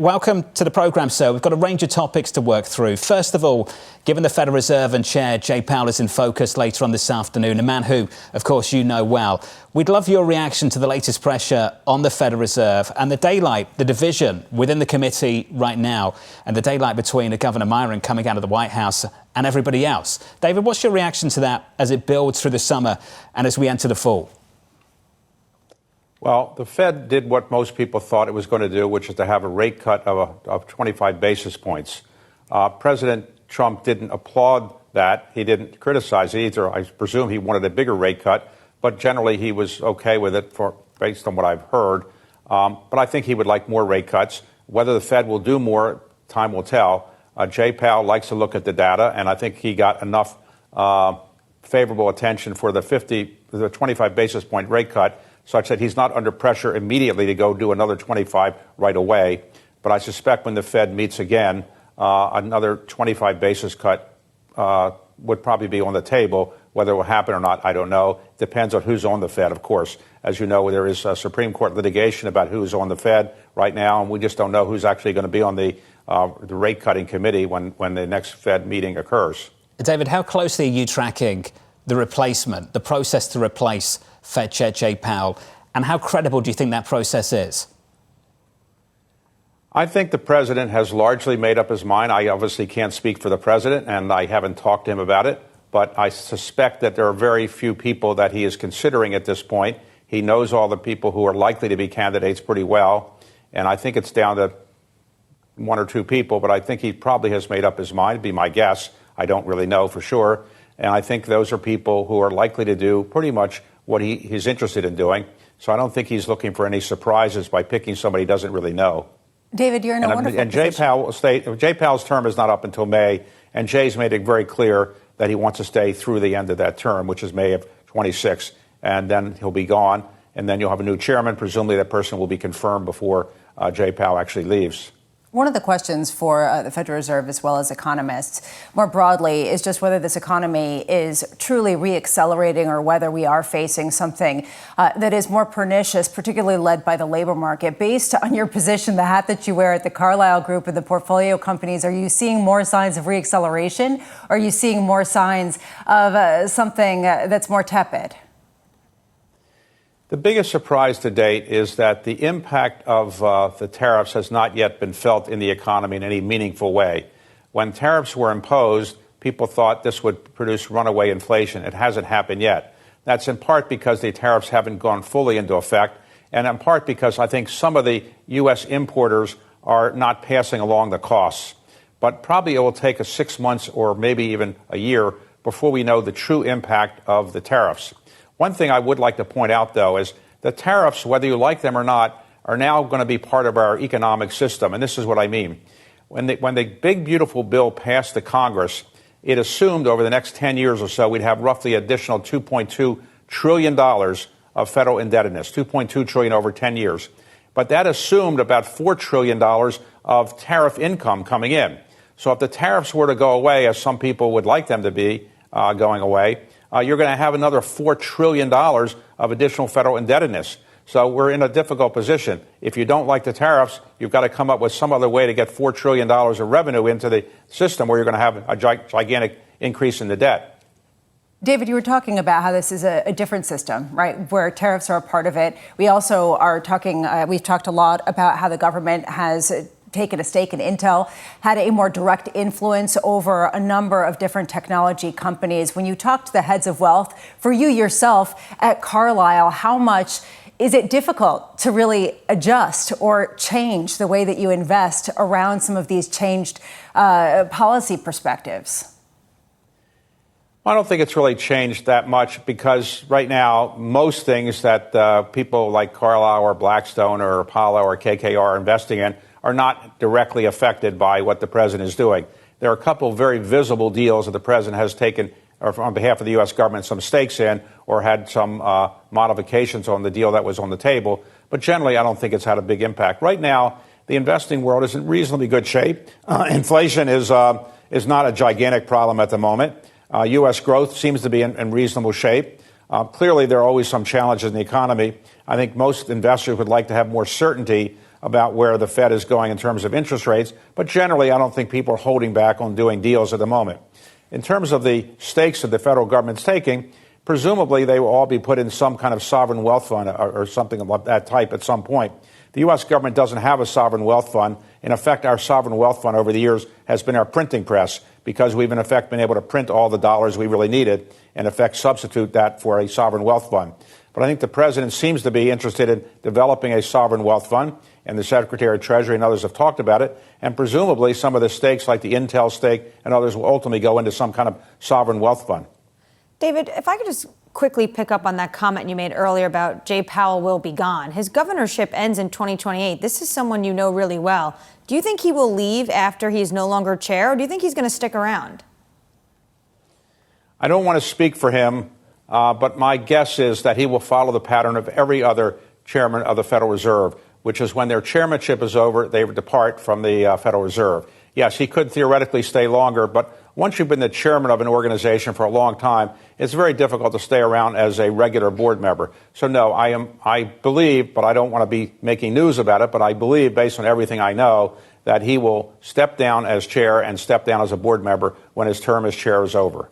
welcome to the programme, sir. We've got a range of topics to work through. First of all, given the Federal Reserve and Chair Jay Powell is in focus later on this afternoon, a man who, of course, you know well, we'd love your reaction to the latest pressure on the Federal Reserve and the daylight, the division within the committee right now, and the daylight between Governor Myron coming out of the White House and everybody else. David, what's your reaction to that as it builds through the summer and as we enter the fall? Well, the Fed did what most people thought it was going to do, which is to have a rate cut of 25 basis points. President Trump didn't applaud that. He didn't criticize it either. I presume he wanted a bigger rate cut, but generally he was okay with it based on what I've heard. But I think he would like more rate cuts. Whether the Fed will do more, time will tell. Jay Powell likes to look at the data, and I think he got enough favorable attention for the 25 basis point rate cut, such that he's not under pressure immediately to go do another 25 right away. But I suspect when the Fed meets again, another 25 basis cut would probably be on the table. Whether it will happen or not, I don't know. Depends on who's on the Fed, of course. As you know, there is Supreme Court litigation about who's on the Fed right now, and we just don't know who's actually going to be on the rate-cutting committee when the next Fed meeting occurs. David, how closely are you tracking the replacement, the process to replace Fed Chair Jay Powell, and how credible do you think that process is? I think the president has largely made up his mind. I obviously can't speak for the president, and I haven't talked to him about it, but I suspect that there are very few people that he is considering at this point. He knows all the people who are likely to be candidates pretty well, and I think it's down to one or two people, but I think he probably has made up his mind, would be my guess. I don't really know for sure. And I think those are people who are likely to do pretty much what he's interested in doing. So I don't think he's looking for any surprises by picking somebody he doesn't really know. David, you're in a wonderful position. Jay Powell's term is not up until May, and Jay's made it very clear that he wants to stay through the end of that term, which is May of 26, and then he'll be gone, and then you'll have a new chairman. Presumably that person will be confirmed before Jay Powell actually leaves. One of the questions for the Federal Reserve, as well as economists more broadly, is just whether this economy is truly reaccelerating or whether we are facing something that is more pernicious, particularly led by the labor market. Based on your position, the hat that you wear at the Carlyle Group and the portfolio companies, are you seeing more signs of reacceleration? Or are you seeing more signs of something that's more tepid? The biggest surprise to date is that the impact of the tariffs has not yet been felt in the economy in any meaningful way. When tariffs were imposed, people thought this would produce runaway inflation. It hasn't happened yet. That's in part because the tariffs haven't gone fully into effect, and in part because I think some of the U.S. importers are not passing along the costs. But probably it will take us 6 months or maybe even a year before we know the true impact of the tariffs. One thing I would like to point out, though, is the tariffs, whether you like them or not, are now going to be part of our economic system. And this is what I mean. When the big, beautiful bill passed the Congress, it assumed over the next 10 years or so we'd have roughly additional $2.2 trillion of federal indebtedness, $2.2 trillion over 10 years. But that assumed about $4 trillion of tariff income coming in. So if the tariffs were to go away, as some people would like them to be going away, you're going to have another $4 trillion of additional federal indebtedness. So we're in a difficult position. If you don't like the tariffs, you've got to come up with some other way to get $4 trillion of revenue into the system where you're going to have a gigantic increase in the debt. David, you were talking about how this is a different system, right, where tariffs are a part of it. We also are talking, we've talked a lot about how the government has taken a stake in Intel, had a more direct influence over a number of different technology companies. When you talk to the heads of wealth, for you yourself at Carlyle, how much is it difficult to really adjust or change the way that you invest around some of these changed policy perspectives? I don't think it's really changed that much because right now, most things that people like Carlyle or Blackstone or Powell or KKR are investing in are not directly affected by what the president is doing. There are a couple of very visible deals that the president has taken, or on behalf of the U.S. government, some stakes in or had some modifications on the deal that was on the table. But generally, I don't think it's had a big impact. Right now, the investing world is in reasonably good shape. Inflation is not a gigantic problem at the moment. U.S. growth seems to be in reasonable shape. Clearly, there are always some challenges in the economy. I think most investors would like to have more certainty about where the Fed is going in terms of interest rates. But generally, I don't think people are holding back on doing deals at the moment. In terms of the stakes that the federal government's taking, presumably they will all be put in some kind of sovereign wealth fund or something of that type at some point. The U.S. government doesn't have a sovereign wealth fund. In effect, our sovereign wealth fund over the years has been our printing press, because we've in effect been able to print all the dollars we really needed and in effect substitute that for a sovereign wealth fund. But I think the president seems to be interested in developing a sovereign wealth fund, and the Secretary of Treasury and others have talked about it. And presumably some of the stakes, like the Intel stake and others, will ultimately go into some kind of sovereign wealth fund. David, if I could just quickly pick up on that comment you made earlier about Jay Powell will be gone. His governorship ends in 2028. This is someone you know really well. Do you think he will leave after he's no longer chair, or do you think he's going to stick around? I don't want to speak for him, but my guess is that he will follow the pattern of every other chairman of the Federal Reserve, which is when their chairmanship is over, they depart from the Federal Reserve. Yes, he could theoretically stay longer, but once you've been the chairman of an organization for a long time, it's very difficult to stay around as a regular board member. So no, I believe, but I don't want to be making news about it, but I believe, based on everything I know, that he will step down as chair and step down as a board member when his term as chair is over.